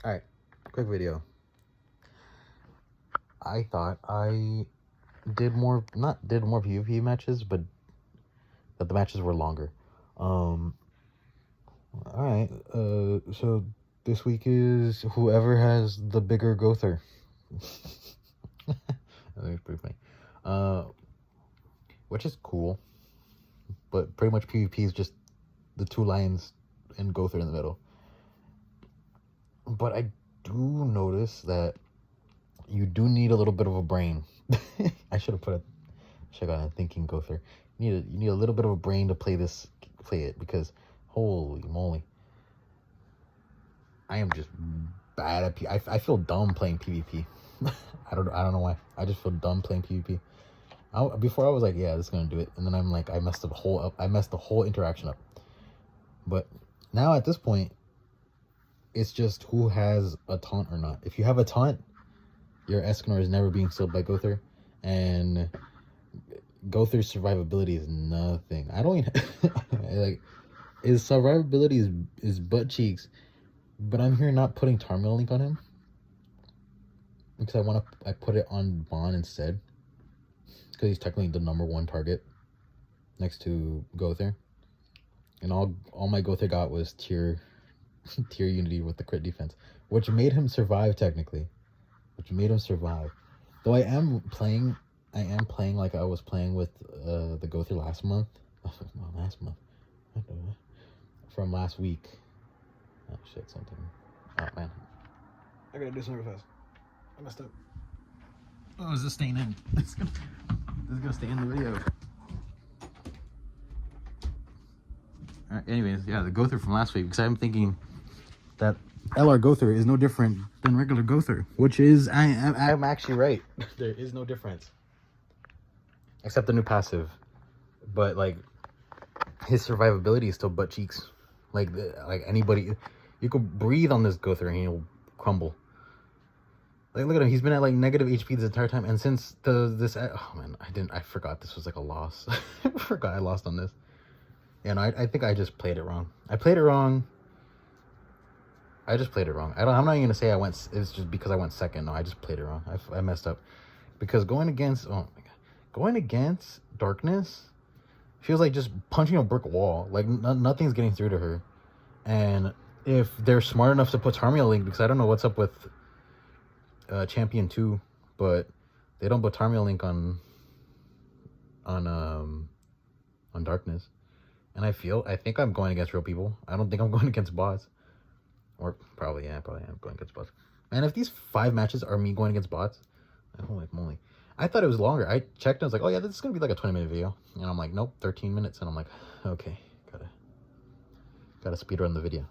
Alright, quick video. I thought I not did more PvP matches, but that the matches were longer. Alright, so this week is whoever has the bigger Gother. That's pretty funny. Which is cool, but pretty much PvP is just the two lions and Gother in the middle. But I do notice that you do need a little bit of a brain. I should have got a thinking Gother. You need a little bit of a brain to play it, because holy moly, I am just bad at I feel dumb playing PvP. I don't know why. I just feel dumb playing PvP. Before I was like, yeah, this is gonna do it, and then I'm like, I messed the whole interaction up. But now at this point, it's just who has a taunt or not. If you have a taunt, your Escanor is never being killed by Gother, and Gother's survivability is nothing. I don't even like his survivability is butt cheeks, but I'm here not putting Tarmiel Link on him because I put it on Bond instead, because he's technically the #1 target next to Gother, and all my Gother got was tier unity with the crit defense, which made him survive technically. Though I am playing like I was playing with the Gother last month. From last week. Oh shit, something. Oh man, I gotta do something fast. I messed up. Oh, is this staying in? This is gonna stay in the video. Alright, anyways, yeah, the Gother from last week, because I'm thinking that LR Gother is no different than regular Gother, which is, I'm actually right. There is no difference. Except the new passive. But, like, his survivability is still butt cheeks. Like anybody, you could breathe on this Gother and he'll crumble. Like, look at him, he's been at, like, negative HP this entire time, and since oh man, I forgot this was, like, a loss. I forgot I lost on this. And I think I just played it wrong. I just played it wrong. I'm not even gonna say it's just because I went second. No, I just played it wrong. I messed up. Because going against Darkness feels like just punching a brick wall. Like, nothing's getting through to her. And if they're smart enough to put Tarmiel Link, because I don't know what's up with Champion 2, but they don't put Tarmiel Link on Darkness. And I think I'm going against real people. I don't think I'm going against bots. Or probably am going against bots. Man, if these 5 matches are me going against bots, holy moly. I thought it was longer. I checked and I was like, oh yeah, this is going to be like a 20-minute video. And I'm like, nope, 13 minutes. And I'm like, okay, gotta speed run the video.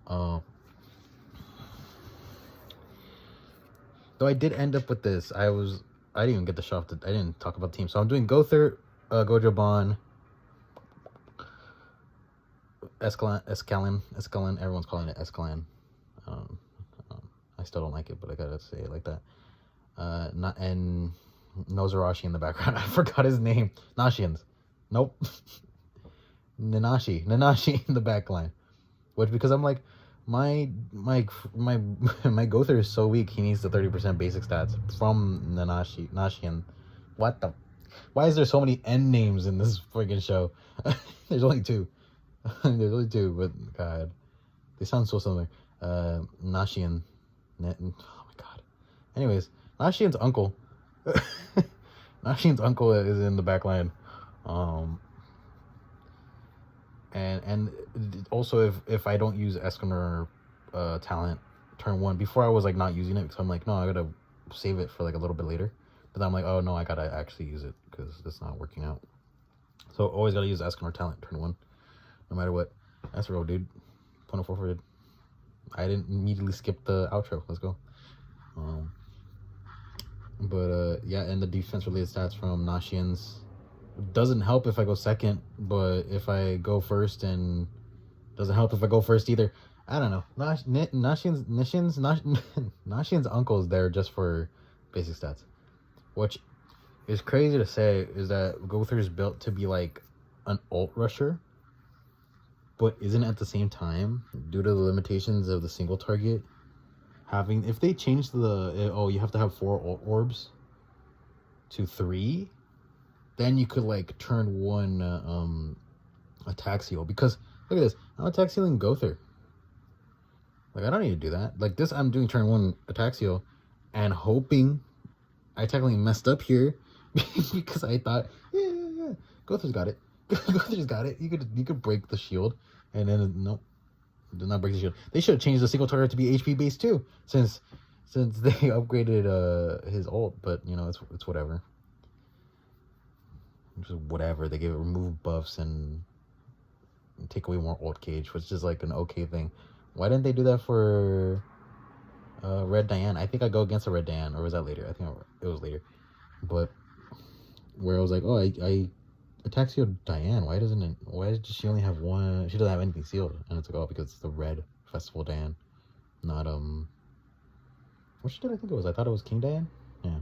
Though I did end up with this. I didn't even get the shot. I didn't talk about the team. So I'm doing Gother, Gojo Bon, Escalon. Everyone's calling it Escalon. I still don't like it, but I gotta say it like that. And Nozarashi in the background. I forgot his name. Nashians. Nope. Nanashi in the back line. Which, because I'm like, my Gother is so weak, he needs the 30% basic stats from Nashian. What the? Why is there so many N names in this freaking show? There's only 2. But God, they sound so similar. Nashian. Oh my God. Anyways, Nashian's uncle. Nashian's uncle is in the back line. And also, if I don't use Escanor talent turn 1, before I was like not using it because I'm like, no, I gotta save it for like a little bit later. But then I'm like, oh no, I gotta actually use it because it's not working out. So always gotta use Escanor talent turn 1, no matter what. That's real, dude. 24 for it. I didn't immediately skip the outro. Let's go. Yeah, and the defense related stats from Nashians doesn't help if I go second, but if I go first, and doesn't help if I go first either. I don't know. Nashian's uncle is there just for basic stats, which is crazy to say, is that Gother is built to be like an ult rusher, but isn't at the same time, due to the limitations of the single target, having, if they change the oh, you have to have 4 orbs to 3, then you could like turn one attack seal. Because look at this, I'm attack sealing Gother. Like, I don't need to do that. Like this, I'm doing turn 1 attack seal and hoping I technically messed up here because I thought, yeah, Gother's got it. Gother's got it. You could break the shield, and then nope, did not break the shield. They should have changed the single target to be HP based too, since they upgraded his ult. But you know, it's whatever. It's just whatever. They gave it remove buffs and take away more ult cage, which is like an okay thing. Why didn't they do that for Red Diane? I think I go against a Red Diane, or was that later? I think it was later. But where I was like, oh, I attack sealed Diane. Why does she only have 1? She doesn't have anything sealed, and it's like, oh, because it's the Red Festival Diane, not which did I think it was? I thought it was King Diane. Yeah.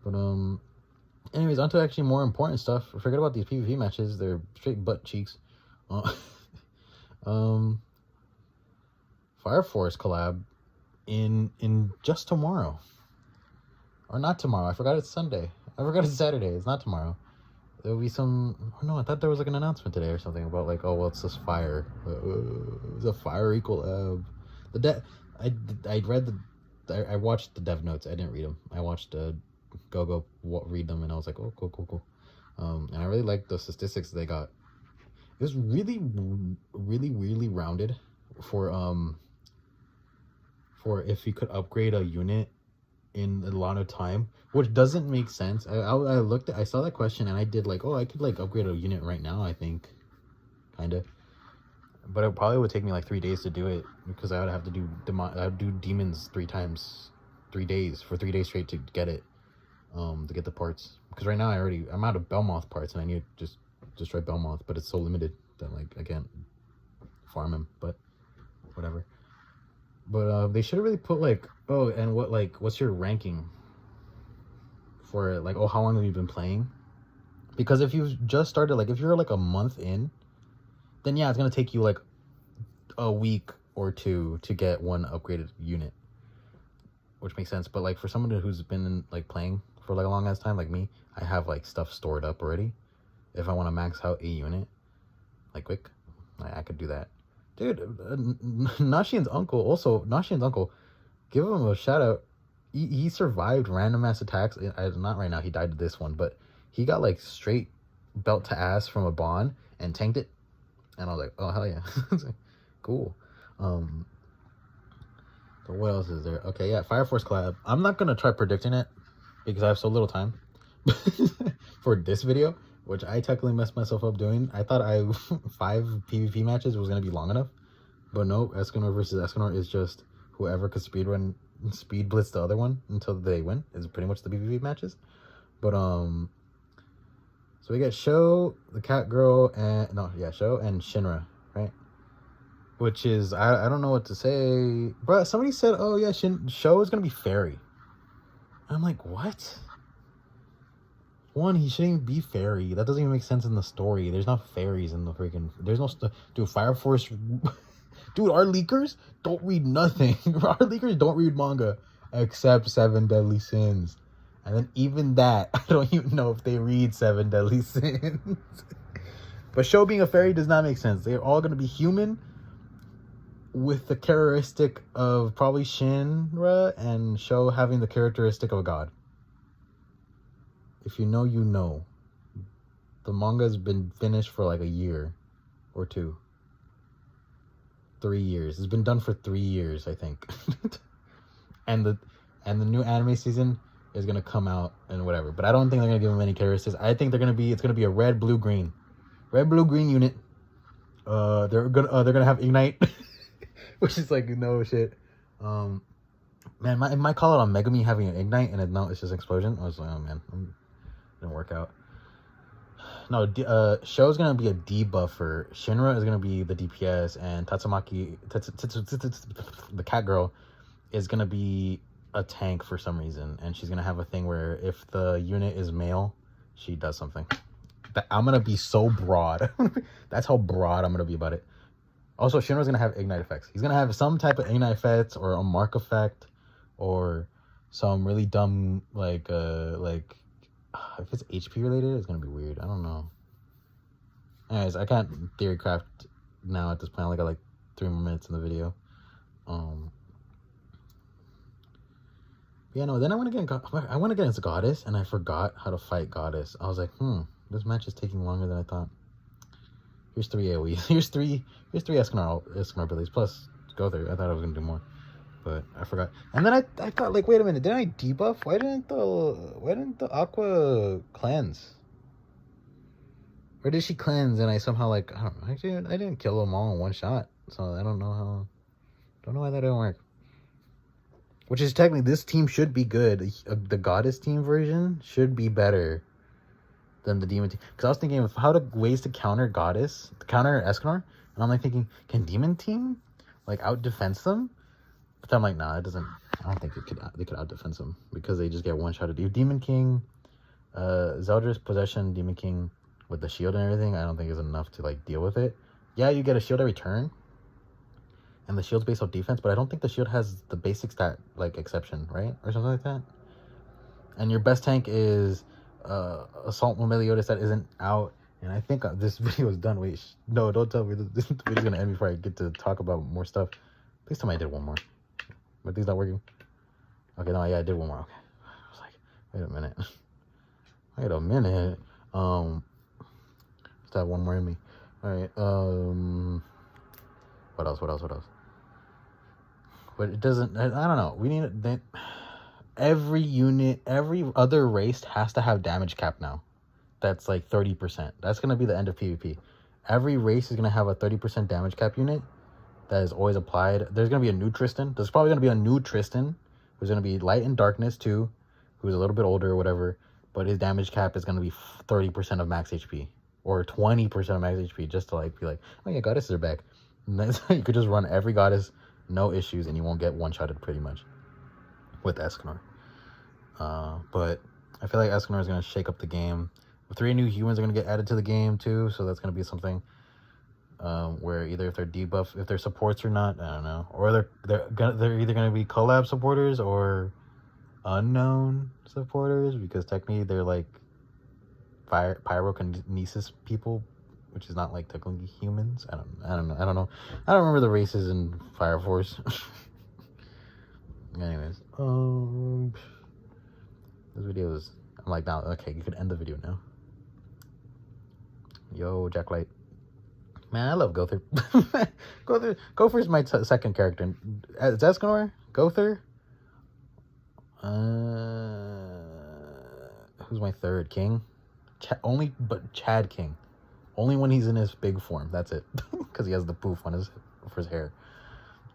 But anyways, on to actually more important stuff. Forget about these PvP matches. They're straight butt cheeks. Fire Force collab in just tomorrow, or not tomorrow. I forgot it's Sunday. I forgot it's Saturday. It's not tomorrow. There'll be some. Oh no, I thought there was like an announcement today or something about like, oh well, it's this fire. It's a fire equal I watched the dev notes. I didn't read them. I watched Go read them, and I was like, oh, cool. And I really liked the statistics they got. It was really rounded for if you could upgrade a unit in a lot of time, which doesn't make sense. I saw that question and I did like, oh, I could like upgrade a unit right now, I think, kind of, but it probably would take me like 3 days to do it, because I would have to do demons 3 times, 3 days for 3 days straight to get it, to get the parts, because right now I'm out of Belmoth parts and I need to just destroy Belmoth, but it's so limited that like I can't farm him, but whatever. But they should have really put like, oh, and what's your ranking for it? Like, oh, how long have you been playing? Because if you've just started, like if you're like a month in, then yeah, it's gonna take you like a week or 2 to get 1 upgraded unit, which makes sense. But like for someone who's been like playing for like a long ass time, like me, I have like stuff stored up already. If I want to max out a unit like quick, I could do that. Dude, Nashian's uncle, give him a shout out. He survived random ass attacks. Not right now, he died to this one, but he got like straight belt to ass from a Bond and tanked it. And I was like, oh, hell yeah. Cool. So what else is there? Okay, yeah, Fire Force collab. I'm not going to try predicting it because I have so little time for this video, which I technically messed myself up doing. I thought 5 PvP matches was going to be long enough, but no, Escanor versus Escanor is just whoever could speed blitz the other one until they win is pretty much the PvP matches. But so we got Sho, the cat girl, and Sho and Shinra, right? Which is I don't know what to say, but somebody said, oh yeah, Sho is gonna be fairy. I'm like, what? One, he shouldn't be fairy. That doesn't even make sense in the story. There's not fairies in the freaking. There's no dude. Fire Force, dude. Our leakers don't read nothing. Our leakers don't read manga except 7 Deadly Sins, and then even that, I don't even know if they read 7 Deadly Sins. But Sho being a fairy does not make sense. They're all gonna be human, with the characteristic of probably Shinra, and Sho having the characteristic of a god. If you know, you know. The manga's been finished for like a year or 2. 3 years. It's been done for 3 years, I think. and the new anime season is gonna come out and whatever. But I don't think they're gonna give them any characteristics. I think it's gonna be a red, blue, green unit. They're gonna have Ignite, which is like no shit. Man, my call out on Megami having an Ignite and it's just explosion. I was like, oh man. Didn't work out. No, Sho's gonna be a debuffer. Shinra is gonna be the DPS, and Tatsumaki, the cat girl, is gonna be a tank for some reason, and she's gonna have a thing where if the unit is male, she does something. I'm gonna be so broad. That's how broad I'm gonna be about it. Also, Shinra's gonna have ignite effects. He's gonna have some type of ignite effects or a mark effect, or some really dumb like if it's HP related, it's gonna be weird. I don't know. Anyways, I can't theory craft now at this point. I only got like 3 more minutes in the video. Yeah, no. Then I went against Goddess, and I forgot how to fight Goddess. I was like, this match is taking longer than I thought. Here's 3 AoEs. Here's three Escanor abilities plus Gother. I thought I was gonna do more, but I forgot. And then I thought, like, wait a minute, didn't I debuff? Why didn't the Aqua cleanse? Or did she cleanse and I somehow, like, I don't know. Actually, I didn't kill them all in one shot, so I don't know why that didn't work. Which is technically, this team should be good. The Goddess team version should be better than the Demon team. Because I was thinking of ways to counter Goddess, counter Escanor. And I'm like thinking, can Demon team like out defense them? But then I'm like, nah, it doesn't. I don't think they could out defense them because they just get one shot at you. Demon King, Zeldris Possession, Demon King with the shield and everything. I don't think is enough to like deal with it. Yeah, you get a shield every turn. And the shield's based on defense, but I don't think the shield has the basic stat, like, exception, right? Or something like that. And your best tank is Assault Meliodas that isn't out. And I think this video is done. Wait, no, don't tell me. This video's going to end before I get to talk about more stuff. Please tell me I did one more. But these not working. Okay, no, yeah, I did one more. Okay. I was like, wait a minute. Wait a minute. Just have one more in me. All right. What else? But it doesn't, I don't know. We need every unit, every other race has to have damage cap now. That's like 30%. That's going to be the end of PvP. Every race is going to have a 30% damage cap unit that is always applied. There's going to be a new Tristan. There's probably going to be a new Tristan who's going to be light and darkness too, who's a little bit older or whatever. But his damage cap is going to be 30% of max HP or 20% of max HP, just to like be like, oh yeah, Goddesses are back. And that's how you could just run every Goddess, no issues, and you won't get one-shotted pretty much with Escanor. But I feel like Escanor is going to shake up the game. 3 new humans are going to get added to the game too, so that's going to be something where either if they're debuff, if they're supports or not, I don't know, or they're either going to be collab supporters or unknown supporters, because technically they're like pyrokinesis people, which is not like technically humans. I don't know. I don't remember the races in Fire Force. Anyways, this video is. I'm like, now, okay, you could end the video now. Yo, Jacklight. Man, I love Gother. Gother's my second character. Escanor, Gother. Who's my third? King. Chad King. Only when he's in his big form. That's it. Because he has the poof on for his hair.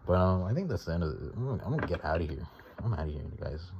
But I think that's the end of it. I'm gonna get out of here. I'm out of here, guys.